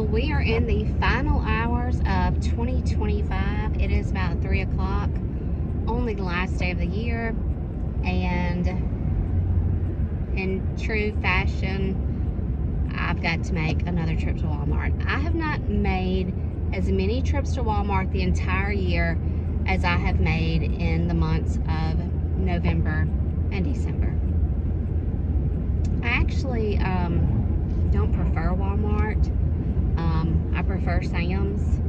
we are in the final hours of 2025. It is about 3 o'clock, only the last day of the year, and in true fashion, I've got to make another trip to Walmart. I have not made as many trips to Walmart the entire year as I have made in the months of November and December. I actually don't prefer Walmart. I prefer Sam's,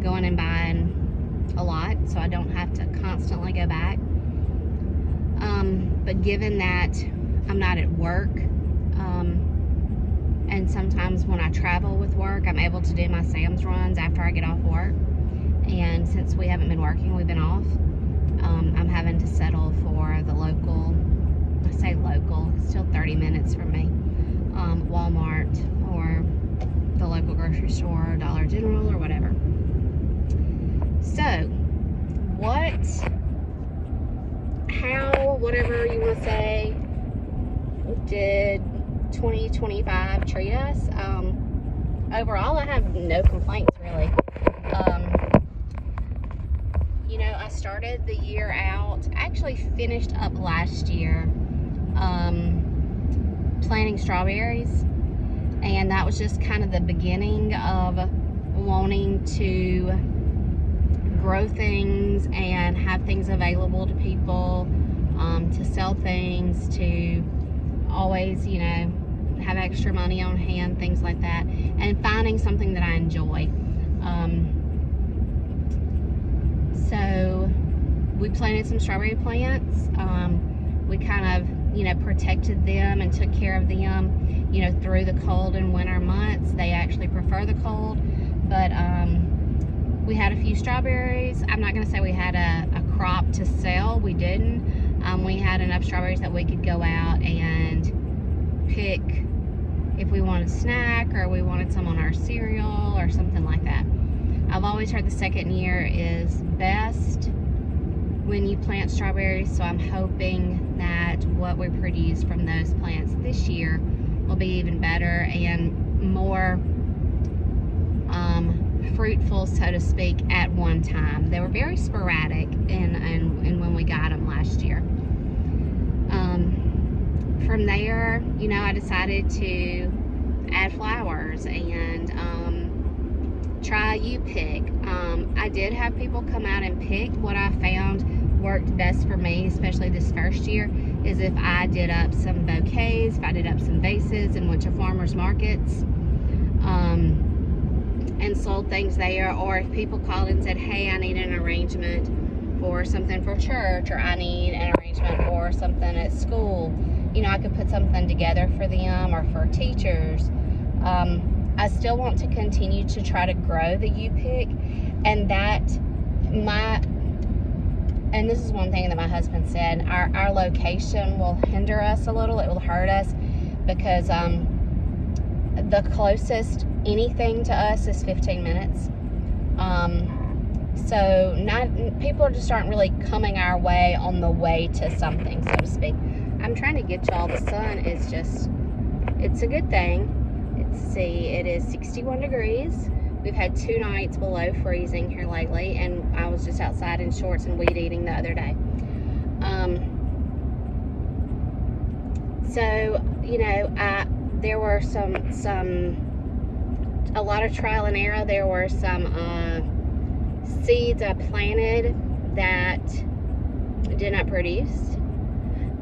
going and buying a lot so I don't have to constantly go back. But given that I'm not at work, and sometimes when I travel with work, I'm able to do my Sam's runs after I get off work. And since we haven't been working, we've been off, I'm having to settle for the local, I say local, it's still 30 minutes from me, Walmart or the local grocery store, Dollar General, or whatever. So, whatever you want to say, did 2025 treat us? Overall, I have no complaints, really. You know, I started the year out, actually finished up last year planting strawberries, and that was just kind of the beginning of wanting to grow things and have things available to people, to sell things, to always, you know, have extra money on hand, things like that, and finding something that I enjoy. So we planted some strawberry plants. We kind of, you know, protected them and took care of them, you know, through the cold and winter months. They actually prefer the cold, but we had a few strawberries. I'm not going to say we had a crop to sell. We didn't. We had enough strawberries that we could go out and pick if we wanted a snack or we wanted some on our cereal or something like that. I've always heard the second year is best when you plant strawberries, so I'm hoping that what we produce from those plants this year will be even better and more fruitful, so to speak, at one time. They were very sporadic in when we got them last year. From there, you know, I decided to add flowers and try U-pick. I did have people come out and pick. What I found worked best for me, especially this first year, is if I did up some bouquets, if I did up some vases and went to farmers markets and sold things there, or if people called and said, hey, I need an arrangement for something for church, or I need an arrangement for something at school, you know, I could put something together for them or for teachers. I still want to continue to try to grow the U-pick, and and this is one thing that my husband said, our location will hinder us a little, it will hurt us, because the closest anything to us is 15 minutes. So people just aren't really coming our way on the way to something, so to speak. I'm trying to get y'all, the sun is just, it's a good thing. Let's see, it is 61 degrees. We've had 2 nights below freezing here lately, and I was just outside in shorts and weed eating the other day. So, you know, there were a lot of trial and error. There were some seeds I planted that did not produce,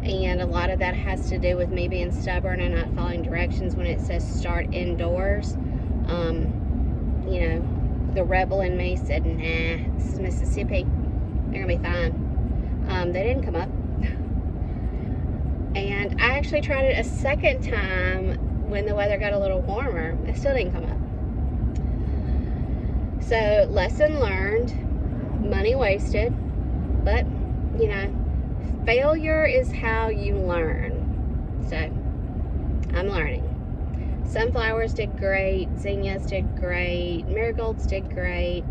and a lot of that has to do with me being stubborn and not following directions when it says start indoors. You know, the rebel in me said, nah, this is Mississippi, they're gonna be fine. They didn't come up. And I actually tried it a second time when the weather got a little warmer. It still didn't come up. So, lesson learned, money wasted, but, you know, failure is how you learn. So, I'm learning. Sunflowers did great, zinnias did great, marigolds did great,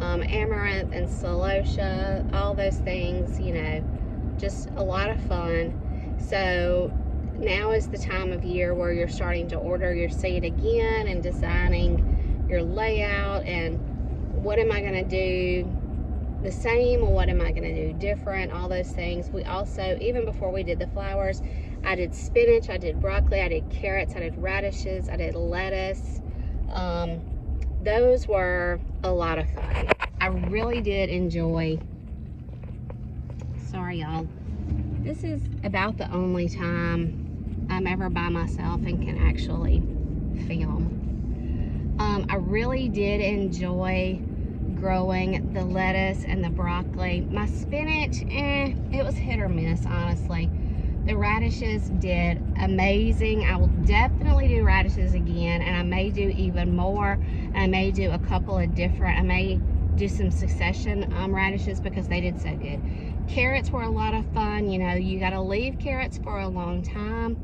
amaranth and celosia, all those things, you know, just a lot of fun. So now is the time of year where you're starting to order your seed again and designing your layout, and what am I going to do the same or what am I going to do different, all those things. We also, even before we did the flowers, I did spinach, I did broccoli, I did carrots, I did radishes, I did lettuce. Those were a lot of fun. I really did enjoy. Sorry y'all, this is about the only time I'm ever by myself and can actually film. I really did enjoy growing the lettuce and the broccoli. My spinach, it was hit or miss, honestly. The radishes did amazing. I will definitely do radishes again, and I may do even more. And I may do a couple of different, I may do some succession radishes because they did so good. Carrots were a lot of fun. You know, you got to leave carrots for a long time,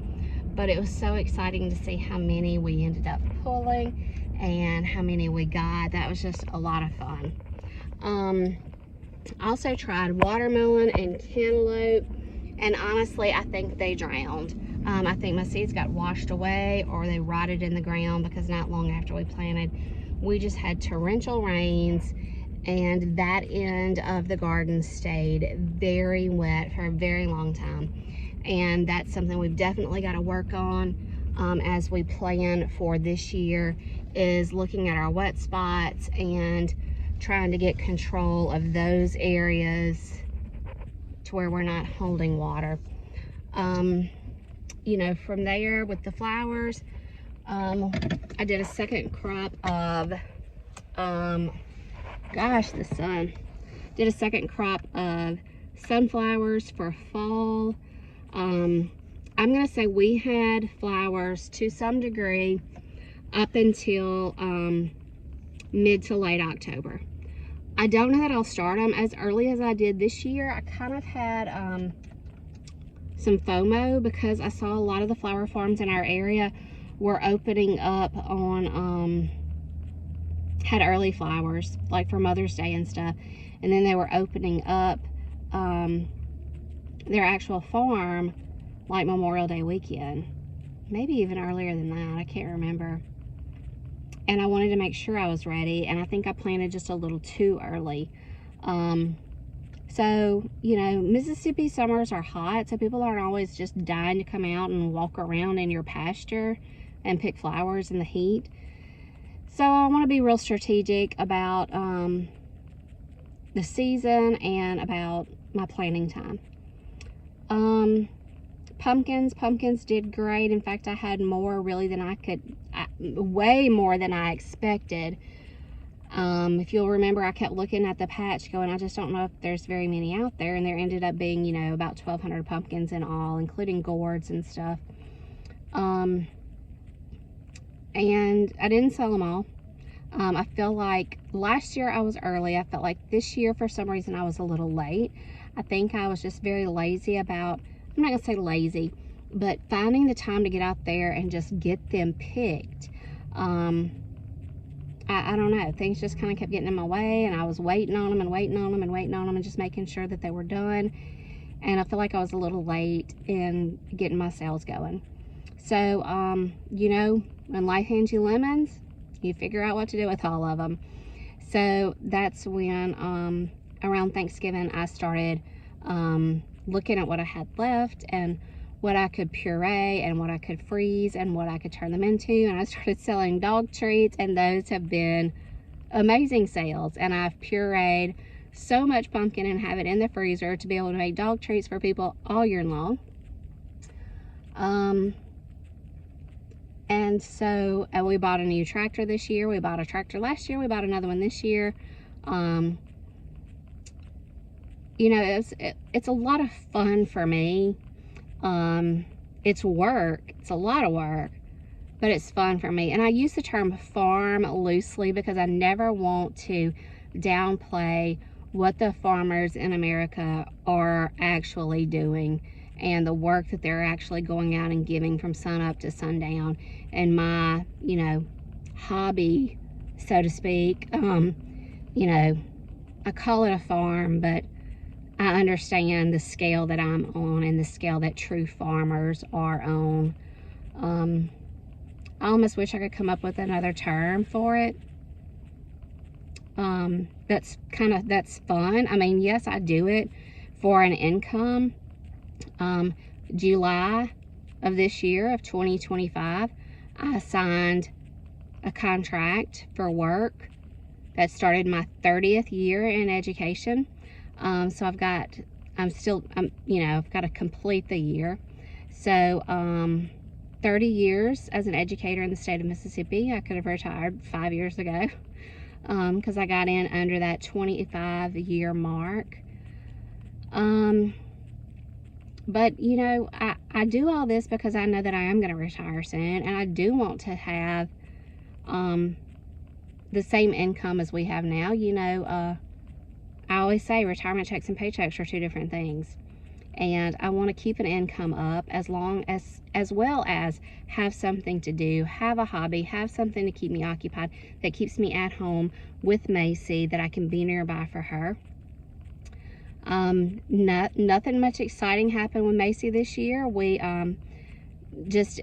but it was so exciting to see how many we ended up pulling and how many we got. That was just a lot of fun. I also tried watermelon and cantaloupe, and honestly, I think they drowned. I think my seeds got washed away or they rotted in the ground because not long after we planted, we just had torrential rains, and that end of the garden stayed very wet for a very long time. And that's something we've definitely got to work on as we plan for this year, is looking at our wet spots and trying to get control of those areas to where we're not holding water. You know, from there with the flowers, I did a second crop of, gosh, the sun. Did a second crop of sunflowers for fall. I'm gonna say we had flowers to some degree up until mid to late October. I don't know that I'll start them as early as I did this year. I kind of had some FOMO because I saw a lot of the flower farms in our area were opening up on had early flowers, like for Mother's Day and stuff, and then they were opening up their actual farm like Memorial Day weekend, maybe even earlier than that, I can't remember. And I wanted to make sure I was ready, and I think I planted just a little too early. So, you know, Mississippi summers are hot, so people aren't always just dying to come out and walk around in your pasture and pick flowers in the heat. So I want to be real strategic about the season and about my planting time. Pumpkins did great. In fact, I had more really than way more than I expected. If you'll remember, I kept looking at the patch going, I just don't know if there's very many out there, and there ended up being, you know, about 1,200 pumpkins in all, including gourds and stuff. And I didn't sell them all. I feel like last year I was early. I felt like this year for some reason I was a little late. I think I was just very lazy about, I'm not gonna say lazy, but finding the time to get out there and just get them picked. I don't know, things just kind of kept getting in my way, and I was waiting on them and waiting on them and waiting on them and just making sure that they were done. And I feel like I was a little late in getting my sales going. So, you know, when life hands you lemons, you figure out what to do with all of them. So that's when, around Thanksgiving, I started looking at what I had left and what I could puree and what I could freeze and what I could turn them into. And I started selling dog treats, and those have been amazing sales. And I've pureed so much pumpkin and have it in the freezer to be able to make dog treats for people all year long. And so we bought a new tractor this year. We bought a tractor last year. We bought another one this year. You know, it's a lot of fun for me. It's work. It's a lot of work, but it's fun for me. And I use the term farm loosely because I never want to downplay what the farmers in America are actually doing and the work that they're actually going out and giving from sun up to sundown. And my, you know, hobby, so to speak, you know, I call it a farm, but I understand the scale that I'm on and the scale that true farmers are on. I almost wish I could come up with another term for it, That's fun. I mean, yes, I do it for an income. July of this year, of 2025, I signed a contract for work that started my 30th year in education. So I've got to complete the year. So 30 years as an educator in the state of Mississippi. I could have retired 5 years ago because I got in under that 25-year mark. But, you know, I do all this because I know that I am going to retire soon, and I do want to have the same income as we have now. You know, I always say retirement checks and paychecks are two different things. And I want to keep an income up as well as have something to do, have a hobby, have something to keep me occupied that keeps me at home with Macy, that I can be nearby for her. Nothing much exciting happened with Macy this year. We just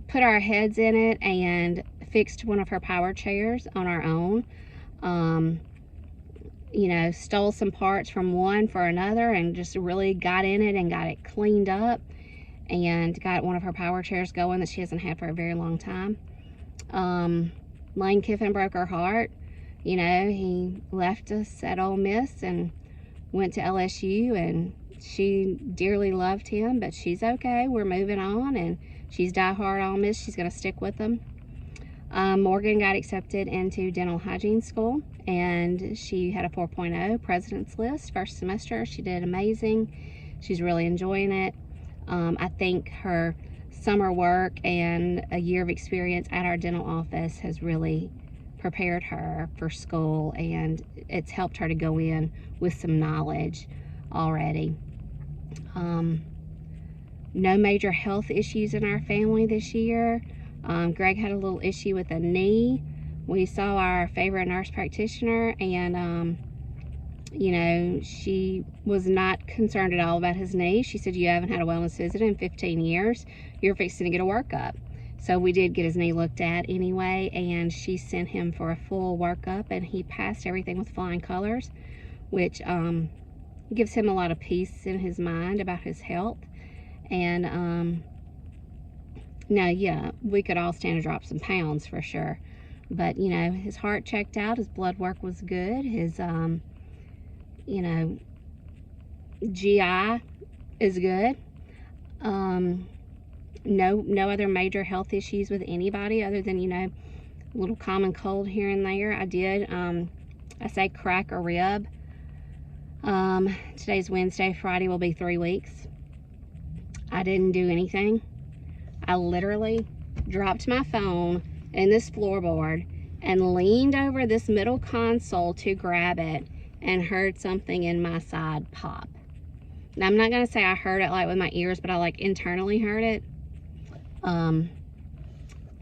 put our heads in it and fixed one of her power chairs on our own. You know, stole some parts from one for another and just really got in it and got it cleaned up and got one of her power chairs going that she hasn't had for a very long time. Lane Kiffin broke her heart. You know, he left us at Ole Miss and went to LSU, and she dearly loved him, but she's okay. We're moving on, and she's diehard Ole Miss. She's going to stick with them. Morgan got accepted into dental hygiene school, and she had a 4.0 president's list first semester. She did amazing. She's really enjoying it. I think her summer work and a year of experience at our dental office has really prepared her for school, and it's helped her to go in with some knowledge already. No major health issues in our family this year. Greg had a little issue with a knee. We saw our favorite nurse practitioner, and you know, she was not concerned at all about his knee. She said, "You haven't had a wellness visit in 15 years. You're fixing to get a workup." So we did get his knee looked at anyway, and she sent him for a full workup, and he passed everything with flying colors, which gives him a lot of peace in his mind about his health. And now, yeah, we could all stand to drop some pounds for sure. But, you know, his heart checked out, his blood work was good, his, you know, GI is good. No other major health issues with anybody other than, you know, a little common cold here and there. I did, I say crack a rib. Today's Wednesday, Friday will be 3 weeks. I didn't do anything. I literally dropped my phone in this floorboard and leaned over this middle console to grab it and heard something in my side pop. Now, I'm not going to say I heard it like with my ears, but I like internally heard it.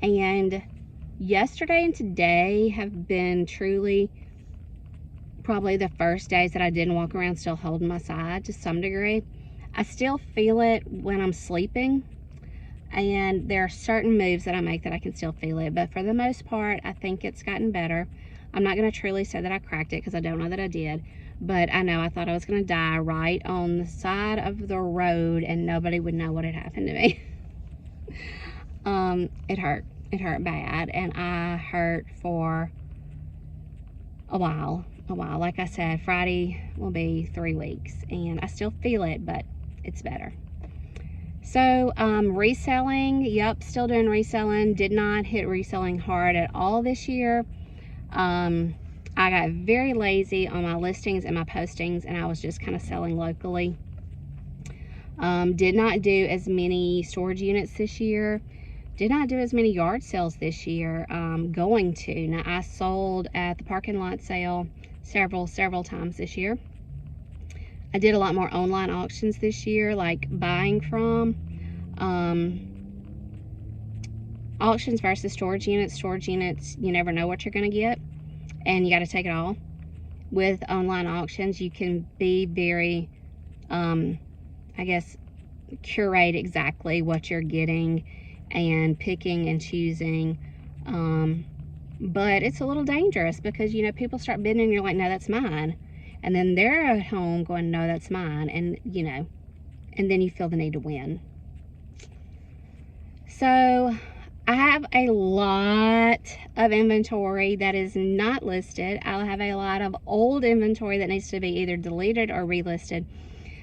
And yesterday and today have been truly probably the first days that I didn't walk around still holding my side to some degree. I still feel it when I'm sleeping, and there are certain moves that I make that I can still feel it, but for the most part, I think it's gotten better. I'm not going to truly say that I cracked it because I don't know that I did, but I know I thought I was going to die right on the side of the road and nobody would know what had happened to me. It hurt bad, and I hurt for a while. Like I said, Friday will be 3 weeks, and I still feel it, but it's better. So, reselling, yep, still doing reselling. Did not hit reselling hard at all this year. I got very lazy on my listings and my postings, and I was just kind of selling locally. Did not do as many storage units this year. Did not do as many yard sales this year. Going to. Now, I sold at the parking lot sale several times this year. I did a lot more online auctions this year, like buying from. Auctions versus storage units. Storage units, you never know what you're going to get, and you got to take it all. With online auctions, you can be very, I guess, curate exactly what you're getting and picking and choosing But it's a little dangerous because, you know, people start bidding and you're like, no, that's mine. And then they're at home going, no, that's mine. And, you know, and then you feel the need to win. So I have a lot of inventory that is not listed. I'll have a lot of old inventory that needs to be either deleted or relisted.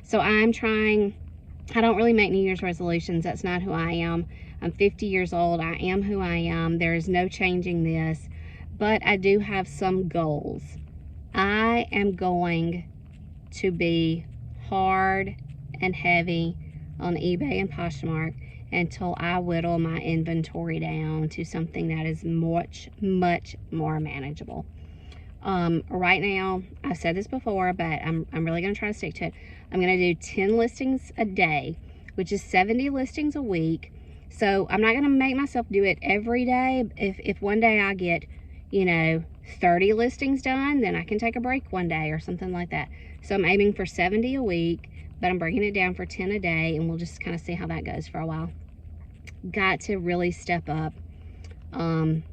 So I'm trying, I don't really make New Year's resolutions. That's not who I am. I'm 50 years old. I am who I am. There is no changing this. But I do have some goals. I am going to be hard and heavy on eBay and Poshmark until I whittle my inventory down to something that is much, much more manageable. Right now, I've said this before, but I'm really going to try to stick to it. I'm going to do 10 listings a day, which is 70 listings a week. So I'm not going to make myself do it every day. If one day I get, you know, 30 listings done, then I can take a break one day or something like that. So I'm aiming for 70 a week, but I'm bringing it down for 10 a day, and we'll just kind of see how that goes for a while. Got to really step up getting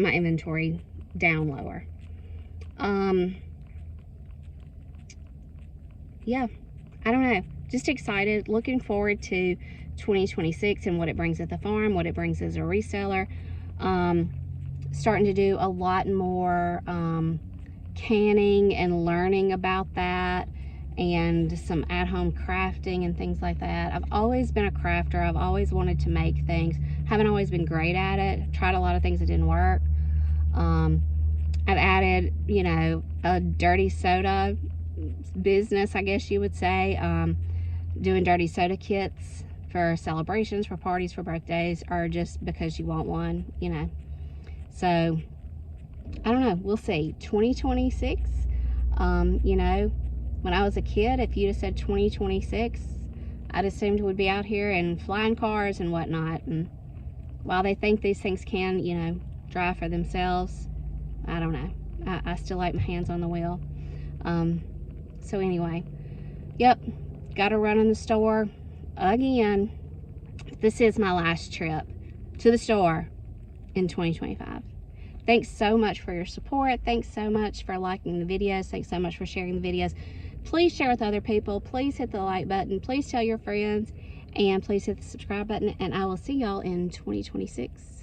my inventory down lower. Yeah, I don't know, just excited, looking forward to 2026 and what it brings at the farm, what it brings as a reseller. Starting to do a lot more canning and learning about that, and some at-home crafting and things like that. I've always been a crafter. I've always wanted to make things. Haven't always been great at it. Tried a lot of things that didn't work. I've added, you know, a dirty soda business, I guess you would say. Doing dirty soda kits for celebrations, for parties, for birthdays, or just because you want one, you know. So, I don't know. We'll see. 2026, you know, when I was a kid, if you'd have said 2026, I'd assumed we'd be out here in flying cars and whatnot. And while they think these things can, you know, drive for themselves, I don't know. I still like my hands on the wheel. So anyway, yep, got to run in the store again. This is my last trip to the store in 2025. Thanks so much for your support. Thanks so much for liking the videos. Thanks so much for sharing the videos. Please share with other people. Please hit the like button. Please tell your friends. And please hit the subscribe button. And I will see y'all in 2026.